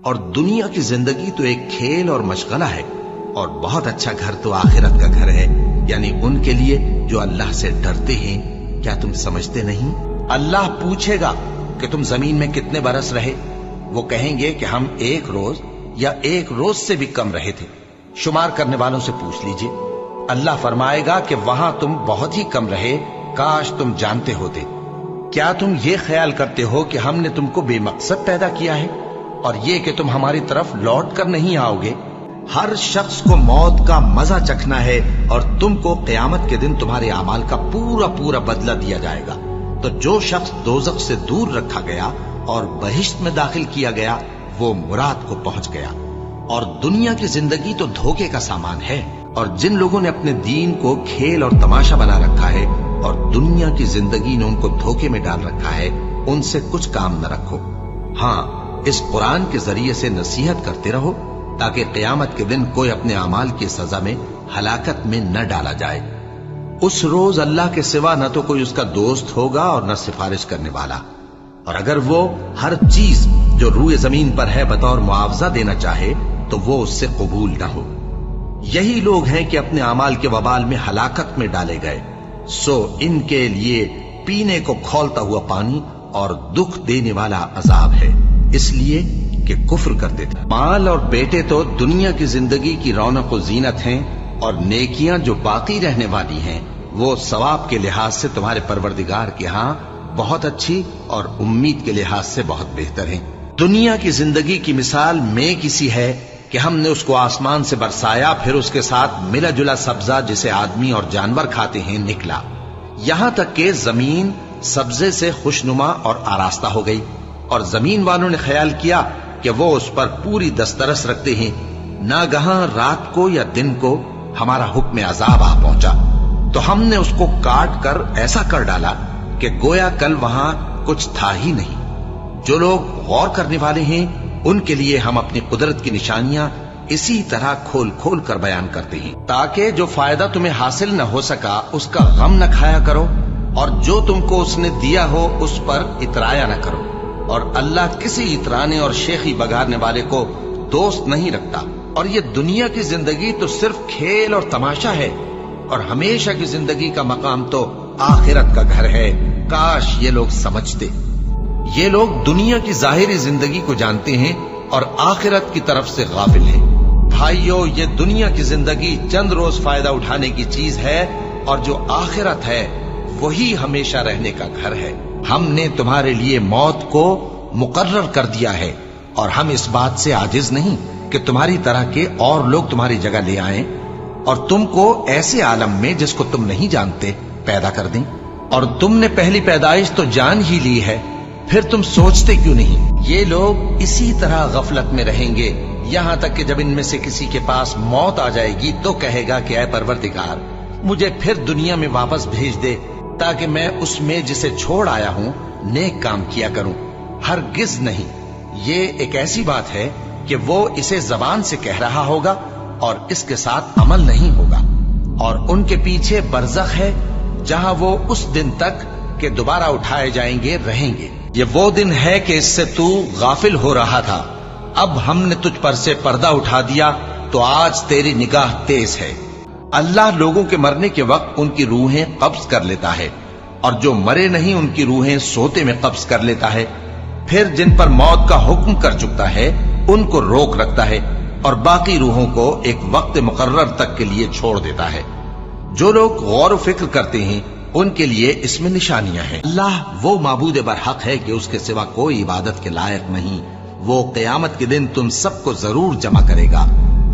اور دنیا کی زندگی تو ایک کھیل اور مشغلہ ہے، اور بہت اچھا گھر تو آخرت کا گھر ہے، یعنی ان کے لیے جو اللہ سے ڈرتے ہیں۔ کیا تم سمجھتے نہیں؟ اللہ پوچھے گا کہ تم زمین میں کتنے برس رہے؟ وہ کہیں گے کہ ہم 1 روز یا 1 روز سے بھی کم رہے تھے، شمار کرنے والوں سے پوچھ لیجئے۔ اللہ فرمائے گا کہ وہاں تم بہت ہی کم رہے، کاش تم جانتے ہوتے۔ کیا تم یہ خیال کرتے ہو کہ ہم نے تم کو بے مقصد پیدا کیا ہے، اور یہ کہ تم ہماری طرف لوٹ کر نہیں آؤ گے؟ ہر شخص کو موت کا مزہ چکھنا ہے، اور تم کو قیامت کے دن تمہارے اعمال کا پورا پورا بدلہ دیا جائے گا۔ تو جو شخص دوزخ سے دور رکھا گیا اور بہشت میں داخل کیا گیا، وہ مراد کو پہنچ گیا۔ اور دنیا کی زندگی تو دھوکے کا سامان ہے، اور جن لوگوں نے اپنے دین کو کھیل اور تماشا بنا رکھا ہے اور دنیا کی زندگی نے ان کو دھوکے میں ڈال رکھا ہے، ان سے کچھ کام نہ رکھو۔ ہاں، اس قرآن کے ذریعے سے نصیحت کرتے رہو تاکہ قیامت کے دن کوئی اپنے اعمال کی سزا میں ہلاکت میں نہ ڈالا جائے۔ اس روز اللہ کے سوا نہ تو کوئی اس کا دوست ہوگا اور نہ سفارش کرنے والا، اور اگر وہ ہر چیز جو روئے زمین پر ہے بطور معاوضہ دینا چاہے تو وہ اس سے قبول نہ ہو۔ یہی لوگ ہیں کہ اپنے اعمال کے وبال میں ہلاکت میں ڈالے گئے، سو ان کے لیے پینے کو کھولتا ہوا پانی اور دکھ دینے والا عذاب ہے، اس لیے کہ کفر کرتے تھے۔ مال اور بیٹے تو دنیا کی زندگی کی رونق و زینت ہیں، اور نیکیاں جو باقی رہنے والی ہیں وہ ثواب کے لحاظ سے تمہارے پروردگار کے ہاں بہت اچھی اور امید کے لحاظ سے بہت بہتر ہیں۔ دنیا کی زندگی کی مثال میں کسی ہے کہ ہم نے اس کو آسمان سے برسایا، پھر اس کے ساتھ ملا جلا سبزہ جسے آدمی اور جانور کھاتے ہیں نکلا، یہاں تک کہ زمین سبزے سے خوشنما اور آراستہ ہو گئی، اور زمین والوں نے خیال کیا کہ وہ اس پر پوری دسترس رکھتے ہیں۔ ناگہاں رات کو یا دن کو ہمارا حکم عذاب آ پہنچا، تو ہم نے اس کو کاٹ کر ایسا کر ڈالا کہ گویا کل وہاں کچھ تھا ہی نہیں۔ جو لوگ غور کرنے والے ہیں ان کے لیے ہم اپنی قدرت کی نشانیاں اسی طرح کھول کھول کر بیان کرتے ہیں، تاکہ جو فائدہ تمہیں حاصل نہ ہو سکا اس کا غم نہ کھایا کرو، اور جو تم کو اس نے دیا ہو اس پر اترایا نہ کرو۔ اور اللہ کسی اترانے اور شیخی بگارنے والے کو دوست نہیں رکھتا۔ اور یہ دنیا کی زندگی تو صرف کھیل اور تماشا ہے، اور ہمیشہ کی زندگی کا مقام تو آخرت کا گھر ہے۔ کاش یہ لوگ سمجھتے۔ یہ لوگ دنیا کی ظاہری زندگی کو جانتے ہیں اور آخرت کی طرف سے غافل ہیں۔ بھائیو، یہ دنیا کی زندگی چند روز فائدہ اٹھانے کی چیز ہے، اور جو آخرت ہے وہی ہمیشہ رہنے کا گھر ہے۔ ہم نے تمہارے لیے موت کو مقرر کر دیا ہے، اور ہم اس بات سے عاجز نہیں کہ تمہاری طرح کے اور لوگ تمہاری جگہ لے آئیں اور تم کو ایسے عالم میں جس کو تم نہیں جانتے پیدا کر دیں۔ اور تم نے پہلی پیدائش تو جان ہی لی ہے، پھر تم سوچتے کیوں نہیں؟ یہ لوگ اسی طرح غفلت میں رہیں گے یہاں تک کہ جب ان میں سے کسی کے پاس موت آ جائے گی تو کہے گا کہ اے پروردگار، مجھے پھر دنیا میں واپس بھیج دے تاکہ میں اس میں جسے چھوڑ آیا ہوں نیک کام کیا کروں۔ ہرگز نہیں، یہ ایک ایسی بات ہے کہ وہ اسے زبان سے کہہ رہا ہوگا اور اس کے ساتھ عمل نہیں ہوگا، اور ان کے پیچھے برزخ ہے جہاں وہ اس دن تک کہ دوبارہ اٹھائے جائیں گے رہیں گے۔ یہ وہ دن ہے کہ اس سے تو غافل ہو رہا تھا، اب ہم نے تجھ پر سے پردہ اٹھا دیا تو آج تیری نگاہ تیز ہے۔ اللہ لوگوں کے مرنے کے وقت ان کی روحیں قبض کر لیتا ہے، اور جو مرے نہیں ان کی روحیں سوتے میں قبض کر لیتا ہے، پھر جن پر موت کا حکم کر چکتا ہے ان کو روک رکھتا ہے، اور باقی روحوں کو ایک وقت مقرر تک کے لیے چھوڑ دیتا ہے۔ جو لوگ غور و فکر کرتے ہیں ان کے لیے اس میں نشانیاں ہیں۔ اللہ وہ معبود برحق ہے کہ اس کے سوا کوئی عبادت کے لائق نہیں۔ وہ قیامت کے دن تم سب کو ضرور جمع کرے گا،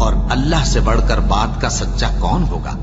اور اللہ سے بڑھ کر بات کا سچا کون ہوگا؟